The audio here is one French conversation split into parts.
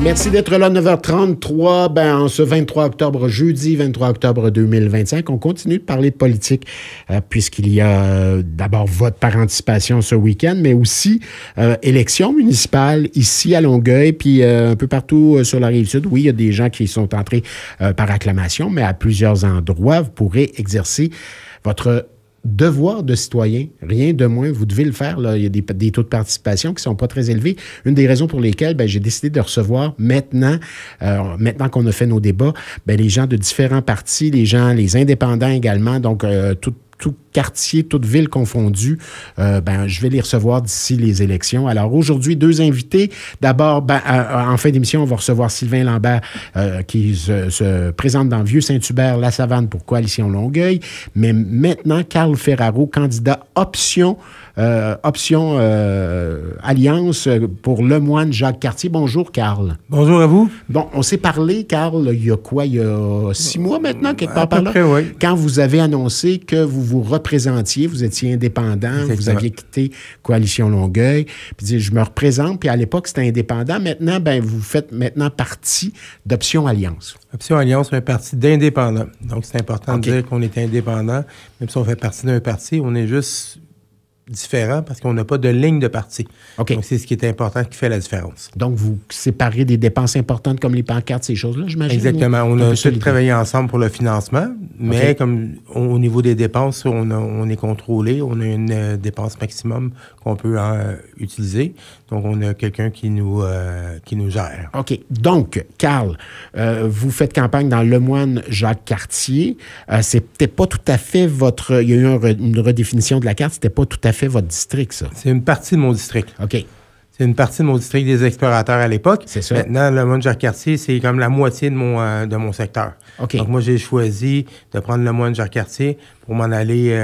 Merci d'être là, 9h33. En ce 23 octobre, jeudi 23 octobre 2025, on continue de parler de politique puisqu'il y a d'abord vote par anticipation ce week-end, mais aussi élections municipales ici à Longueuil, puis un peu partout sur la Rive-Sud. Oui, il y a des gens qui sont entrés par acclamation, mais à plusieurs endroits, vous pourrez exercer votre devoir de citoyen, rien de moins. Vous devez le faire. Là. Il y a des taux de participation qui ne sont pas très élevés. Une des raisons pour lesquelles j'ai décidé de recevoir maintenant qu'on a fait nos débats, les gens de différents partis, les indépendants également, donc tout quartier, toute ville confondue, je vais les recevoir d'ici les élections. Alors aujourd'hui, deux invités. D'abord, en fin d'émission, on va recevoir Sylvain Lambert qui se présente dans Vieux-Saint-Hubert, La Savane pour Coalition Longueuil. Mais maintenant, Carl Ferraro, candidat option Alliance pour Lemoine Jacques Cartier. Bonjour, Carl. Bonjour à vous. Bon, on s'est parlé, Carl, il y a 6 mois maintenant, quelque part par là? Près, oui. Quand vous avez annoncé que vous vous représentiez, vous étiez indépendant, exactement. Vous aviez quitté Coalition Longueuil, puis je me représente, puis à l'époque, c'était indépendant. Maintenant, vous faites partie d'Option Alliance. Option Alliance, on est parti d'indépendants. Donc, c'est important de dire qu'on est indépendant. Même si on fait partie d'un parti, on est juste différent parce qu'on n'a pas de ligne de parti. Okay. Donc, c'est ce qui est important qui fait la différence. Donc, vous séparez des dépenses importantes comme les pancartes, ces choses-là, j'imagine? Exactement. On a tous travaillé ensemble pour le financement, mais comme au niveau des dépenses, on est contrôlé. On a une dépense maximum qu'on peut utiliser. Donc, on a quelqu'un qui nous gère. OK. Donc, Carl, vous faites campagne dans Lemoine Jacques Cartier. C'était pas tout à fait votre... Il y a eu une redéfinition de la carte. C'était pas tout à fait votre district, ça. C'est une partie de mon district. OK. C'est une partie de mon district des explorateurs à l'époque. C'est ça. Maintenant, Lemoine Jacques Cartier, c'est comme la moitié de mon secteur. OK. Donc, moi, j'ai choisi de prendre Lemoine Jacques Cartier pour m'en aller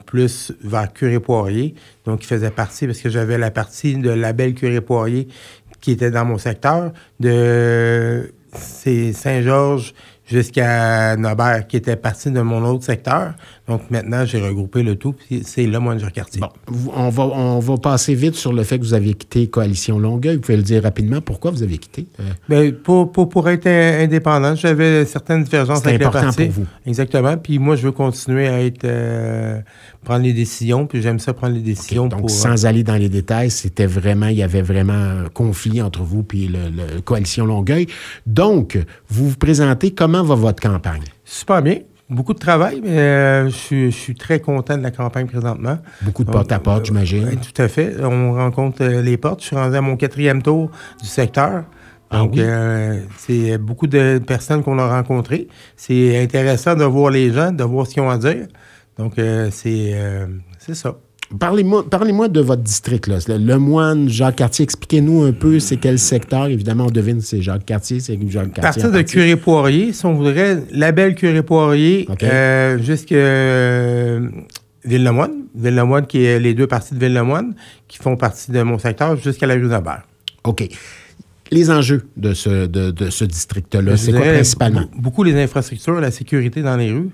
plus vers Curé-Poirier. Donc, il faisait partie, parce que j'avais la partie de la belle Curé-Poirier qui était dans mon secteur, c'est Saint-Georges jusqu'à Nobert, qui était partie de mon autre secteur. Donc, maintenant, j'ai regroupé le tout, puis c'est Lemoine Jacques Cartier. Bon, on va passer vite sur le fait que vous aviez quitté Coalition Longueuil. Vous pouvez le dire rapidement. Pourquoi vous avez quitté? Pour être indépendant, j'avais certaines divergences avec le parti. C'est important pour vous. Exactement. Puis moi, je veux continuer à prendre les décisions, puis j'aime ça prendre les décisions. Okay. Donc, sans aller dans les détails, il y avait vraiment un conflit entre vous et le Coalition Longueuil. Donc, vous vous présentez. Comment va votre campagne? Super bien. Beaucoup de travail, mais je suis très content de la campagne présentement. Beaucoup de porte-à-porte, j'imagine. Oui, tout à fait. On rencontre les portes. Je suis rendu à mon 4e tour du secteur. Donc, c'est beaucoup de personnes qu'on a rencontrées. C'est intéressant de voir les gens, de voir ce qu'ils ont à dire. Donc, c'est ça. Parlez-moi de votre district, là. Lemoine, Jacques Cartier. Expliquez-nous un peu c'est quel secteur. Évidemment, on devine c'est Jacques Cartier, c'est Jacques Cartier. À partir de Curé-Poirier, si on voudrait, la belle Curé-Poirier, jusqu'à Ville-Lemoine. Ville-Lemoine, qui est les deux parties de Ville-Lemoine, qui font partie de mon secteur, jusqu'à la rue Nobert. OK. Les enjeux de ce district-là, c'est quoi principalement? Beaucoup les infrastructures, la sécurité dans les rues.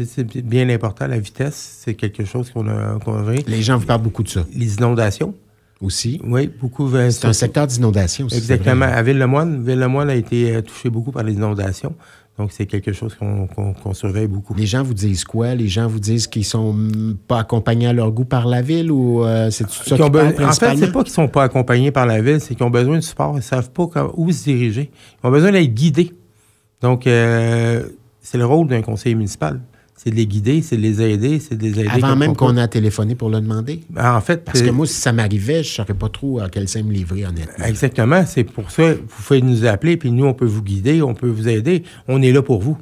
C'est bien important, la vitesse, c'est quelque chose qu'on a. Les gens vous parlent beaucoup de ça. Les inondations. Aussi. Oui, beaucoup. C'est un secteur d'inondation aussi. Exactement. À Ville-Lemoine a été touché beaucoup par les inondations. Donc, c'est quelque chose qu'on surveille beaucoup. Les gens vous disent quoi? Les gens vous disent qu'ils sont pas accompagnés à leur goût par la ville ou c'est tout ça qui parle principalement? En fait, c'est pas qu'ils sont pas accompagnés par la ville, c'est qu'ils ont besoin de support. Ils savent pas où se diriger. Ils ont besoin d'être guidés. Donc, c'est le rôle d'un conseiller municipal. C'est de les guider, c'est de les aider, c'est de les aider. Avant même qu'on ait téléphoné pour le demander? En fait... Parce que moi, si ça m'arrivait, je ne saurais pas trop à quel sein me livrer, honnêtement. Exactement. C'est pour ça, vous pouvez nous appeler, puis nous, on peut vous guider, on peut vous aider. On est là pour vous.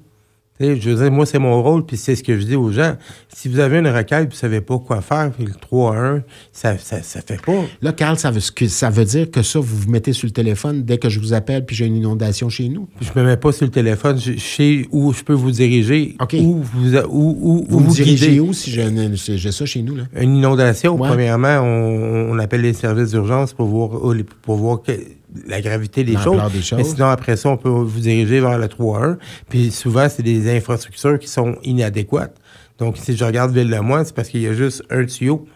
T'sais, je veux dire, moi, c'est mon rôle, puis c'est ce que je dis aux gens. Si vous avez une requête, puis vous ne savez pas quoi faire, puis le 3 à 1, ça fait pas. Là, Carl, ça veut dire que ça, vous vous mettez sur le téléphone dès que je vous appelle, puis j'ai une inondation chez nous? Je me mets pas sur le téléphone. Je sais où je peux vous diriger, okay. où vous dirigez où si j'ai ça chez nous? Là? Une inondation, premièrement, on appelle les services d'urgence pour voir la gravité des choses. Mais sinon, après ça, on peut vous diriger vers le 3-1. Puis souvent, c'est des infrastructures qui sont inadéquates. Donc, si je regarde Ville-Lemoine, c'est parce qu'il y a juste un tuyau.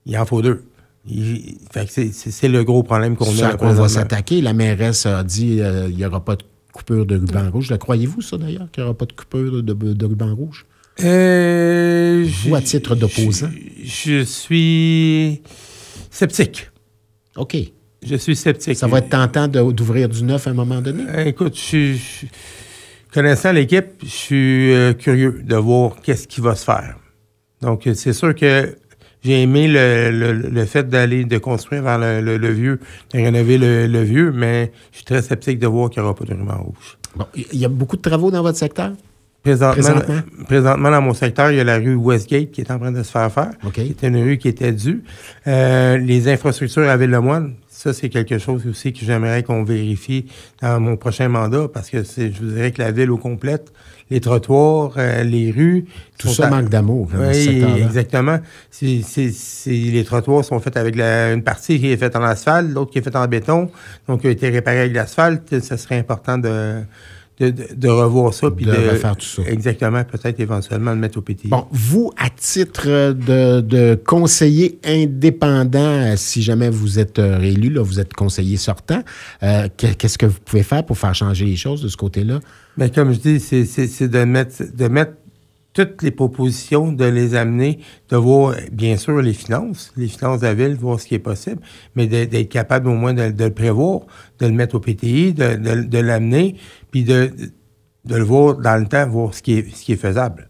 Il en faut 2. C'est le gros problème qu'on a. C'est à quoi on va s'attaquer. La mairesse a dit il n'y aura pas de coupure de ruban rouge. Le croyez-vous, ça, d'ailleurs, qu'il n'y aura pas de coupure de ruban rouge? Vous, à titre d'opposant? Je suis sceptique. OK. Je suis sceptique. Ça va être tentant d'ouvrir du neuf à un moment donné? Écoute, connaissant l'équipe, je suis curieux de voir qu'est-ce qui va se faire. Donc, c'est sûr que j'ai aimé le fait de construire vers le vieux, de rénover le vieux, mais je suis très sceptique de voir qu'il n'y aura pas de ruban rouge. Bon, il y a beaucoup de travaux dans votre secteur? Présentement, dans mon secteur, il y a la rue Westgate qui est en train de se faire. Okay. C'était une rue qui était due. Les infrastructures à Ville-le-Moine, ça, c'est quelque chose aussi que j'aimerais qu'on vérifie dans mon prochain mandat parce que je vous dirais que la ville au complète, les trottoirs, les rues... Tout ça manque d'amour. Oui, exactement. Les trottoirs sont faits avec une partie qui est faite en asphalte, l'autre qui est faite en béton, donc qui a été réparée avec l'asphalte. Ça serait important de revoir ça. Puis de refaire tout ça. Exactement, peut-être éventuellement le mettre au PTI. Bon, vous, à titre de conseiller indépendant, si jamais vous êtes réélu, là, vous êtes conseiller sortant, qu'est-ce que vous pouvez faire pour faire changer les choses de ce côté-là? Bien, comme je dis, c'est de mettre toutes les propositions, de les amener, de voir, bien sûr, les finances de la ville, voir ce qui est possible, mais d'être capable au moins de le prévoir, de le mettre au PTI, de l'amener, puis de le voir dans le temps, voir ce qui est faisable.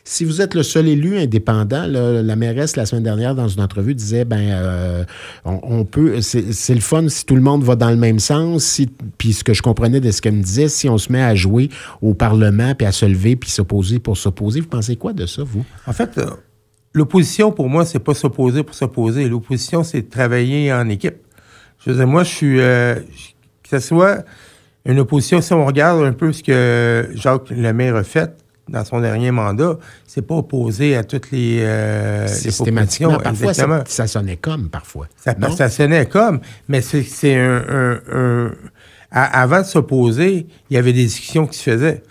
Si vous êtes le seul élu indépendant, là, la mairesse, la semaine dernière, dans une entrevue, disait, on peut, c'est le fun si tout le monde va dans le même sens, puis ce que je comprenais de ce qu'elle me disait, si on se met à jouer au Parlement, puis à se lever, puis s'opposer pour s'opposer, vous pensez quoi de ça, vous? En fait, l'opposition, pour moi, c'est pas s'opposer pour s'opposer. L'opposition, c'est de travailler en équipe. Je veux dire, moi, je suis... que ce soit une opposition, si on regarde un peu ce que Jacques Lemaire a fait, dans son dernier mandat, c'est pas opposé à toutes les systématiquement. Parfois, ça sonnait comme, parfois. Ça sonnait comme, mais c'est avant de s'opposer, il y avait des discussions qui se faisaient.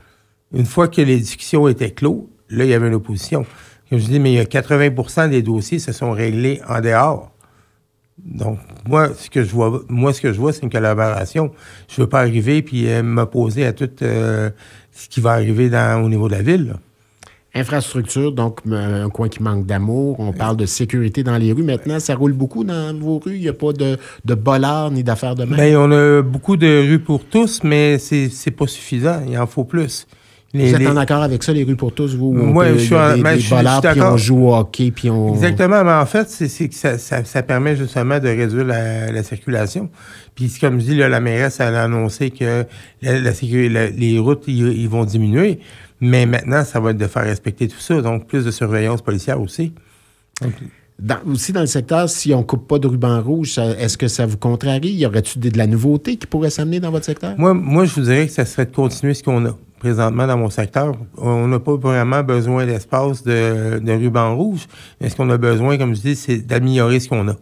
Une fois que les discussions étaient clos, là, il y avait une opposition. Comme je dis, mais il y a 80% des dossiers se sont réglés en dehors. Donc, moi, ce que je vois, c'est une collaboration. Je veux pas arriver puis m'opposer à tout ce qui va arriver au niveau de la ville, là. Infrastructure, donc un coin qui manque d'amour. On parle de sécurité dans les rues. Maintenant, ça roule beaucoup dans vos rues. Il n'y a pas de bollards ni d'affaires de même. Bien, on a beaucoup de rues pour tous, mais c'est pas suffisant. Il en faut plus. Vous êtes en accord avec ça, les rues pour tous, vous? Moi, je suis bollards, puis on joue au hockey, puis on... Exactement, mais en fait, c'est que ça permet justement de réduire la circulation. Puis, comme je dis, là, la mairesse, elle a annoncé que les routes, ils vont diminuer, mais maintenant, ça va être de faire respecter tout ça, donc plus de surveillance policière aussi. Donc, aussi dans le secteur, si on ne coupe pas de ruban rouge, est-ce que ça vous contrarie? Y aurait-il de la nouveauté qui pourrait s'amener dans votre secteur? Moi, je vous dirais que ça serait de continuer ce qu'on a présentement dans mon secteur. On n'a pas vraiment besoin d'espace de ruban rouge, mais ce qu'on a besoin, comme je dis, c'est d'améliorer ce qu'on a.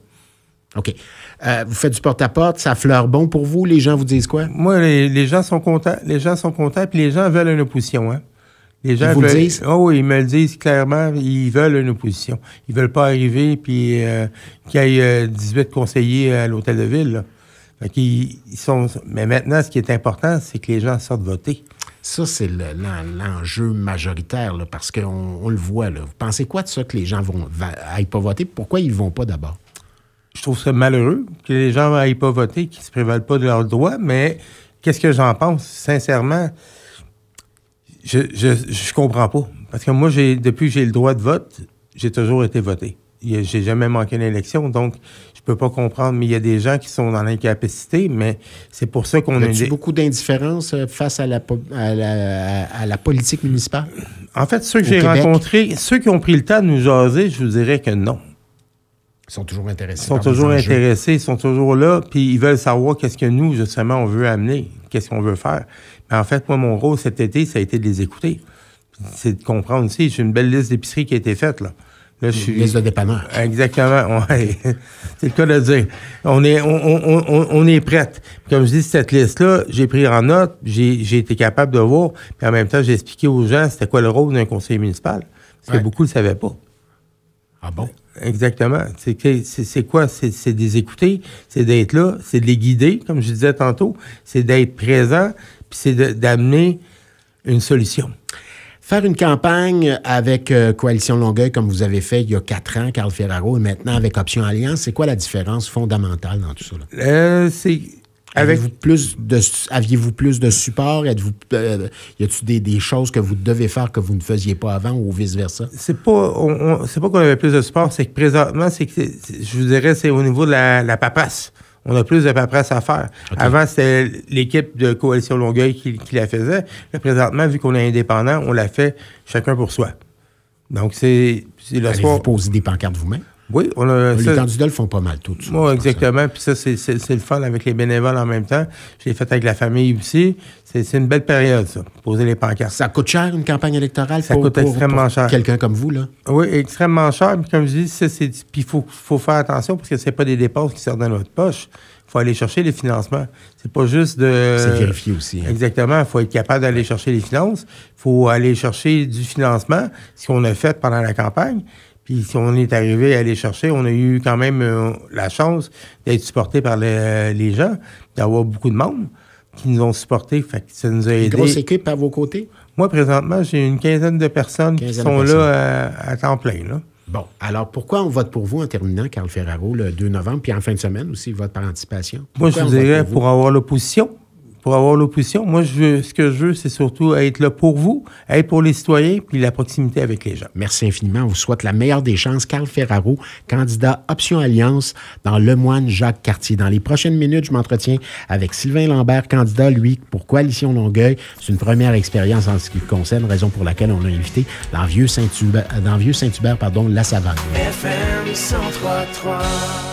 OK. Vous faites du porte-à-porte, ça fleure bon pour vous? Les gens vous disent quoi? Moi, les gens sont contents. Les gens sont contents, puis les gens veulent une opposition, hein? Les gens vous le disent? Oh oui, ils me le disent clairement. Ils veulent une opposition. Ils veulent pas arriver puis qu'il y ait 18 conseillers à l'hôtel de ville, là. Fait qu'ils sont... Mais maintenant, ce qui est important, c'est que les gens sortent voter. Ça, c'est l'enjeu majoritaire, là, parce qu'on le voit. Là. Vous pensez quoi de ça, que les gens n'aillent pas voter? Pourquoi ils ne vont pas d'abord? Je trouve ça malheureux que les gens n'aillent pas voter, qu'ils ne se prévalent pas de leurs droits, mais qu'est-ce que j'en pense? Sincèrement, je comprends pas. Parce que moi, depuis que j'ai le droit de vote, j'ai toujours été voté. J'ai jamais manqué une élection, donc je peux pas comprendre. Mais il y a des gens qui sont dans l'incapacité, mais c'est pour ça qu'on a... As-tu beaucoup d'indifférence face à la politique municipale? En fait, ceux que j'ai rencontrés, ceux qui ont pris le temps de nous jaser, je vous dirais que non. Ils sont toujours intéressés. Ils sont toujours intéressés, ils sont toujours là, puis ils veulent savoir qu'est-ce que nous, justement, on veut amener, qu'est-ce qu'on veut faire. Mais en fait, moi, mon rôle cet été, ça a été de les écouter. C'est de comprendre aussi. J'ai une belle liste d'épiceries qui a été faite, là. Là, je suis... Liste de dépanneurs. Exactement. Ouais. C'est le cas de dire. On est prête. Comme je dis, cette liste-là, j'ai pris en note, j'ai été capable de voir, puis en même temps, j'ai expliqué aux gens c'était quoi le rôle d'un conseiller municipal. Parce que beaucoup ne le savaient pas. Ah bon? Exactement. C'est quoi? C'est de les écouter, c'est d'être là, c'est de les guider, comme je disais tantôt, c'est d'être présent, puis c'est d'amener une solution. Faire une campagne avec Coalition Longueuil, comme vous avez fait il y a 4 ans, Carl Ferraro, et maintenant avec Option Alliance, c'est quoi la différence fondamentale dans tout ça? Aviez-vous plus de support? Y a-t-il des choses que vous devez faire que vous ne faisiez pas avant ou vice-versa? C'est pas qu'on avait plus de support, c'est que présentement, je vous dirais, c'est au niveau de la paperasse. On a plus de paperasse à faire. Okay. Avant, c'était l'équipe de Coalition Longueuil qui la faisait. Mais présentement, vu qu'on est indépendant, on la fait chacun pour soi. Donc, c'est le soir. Allez-vous poser des pancartes vous-même? Oui, on a... Les candidats le font pas mal tout. Oui, exactement. Puis ça, c'est le fun avec les bénévoles en même temps. Je l'ai fait avec la famille aussi. C'est une belle période, ça, poser les pancartes. Ça coûte cher, une campagne électorale? Ça coûte extrêmement cher. Quelqu'un comme vous, là? Oui, extrêmement cher. Puis comme je dis, puis il faut faire attention parce que c'est pas des dépenses qui sortent dans notre poche. Il faut aller chercher les financements. C'est pas juste de... C'est vérifié aussi. Hein? Exactement. Il faut être capable d'aller chercher les finances. Il faut aller chercher du financement, ce qu'on a fait pendant la campagne. Puis si on est arrivé à aller chercher, on a eu quand même la chance d'être supporté par les gens, d'avoir beaucoup de monde qui nous ont supportés. Fait que ça nous a aidé. Une grosse équipe à vos côtés? Moi, présentement, j'ai une quinzaine de personnes qui sont là à temps plein. Là. Bon, alors pourquoi on vote pour vous en terminant, Carl Ferraro, le 2 novembre, puis en fin de semaine aussi, vote par anticipation? Moi, je vous dirais pour avoir l'opposition. Pour avoir l'opposition, moi, ce que je veux, c'est surtout être là pour vous, être pour les citoyens, puis la proximité avec les gens. Merci infiniment. On vous souhaite la meilleure des chances. Carl Ferraro, candidat Option Alliance dans Lemoine-Jacques-Cartier. Dans les prochaines minutes, je m'entretiens avec Sylvain Lambert, candidat, lui, pour Coalition Longueuil. C'est une première expérience en ce qui le concerne, raison pour laquelle on a invité dans Vieux Saint-Hubert, la Savane. FM 103.3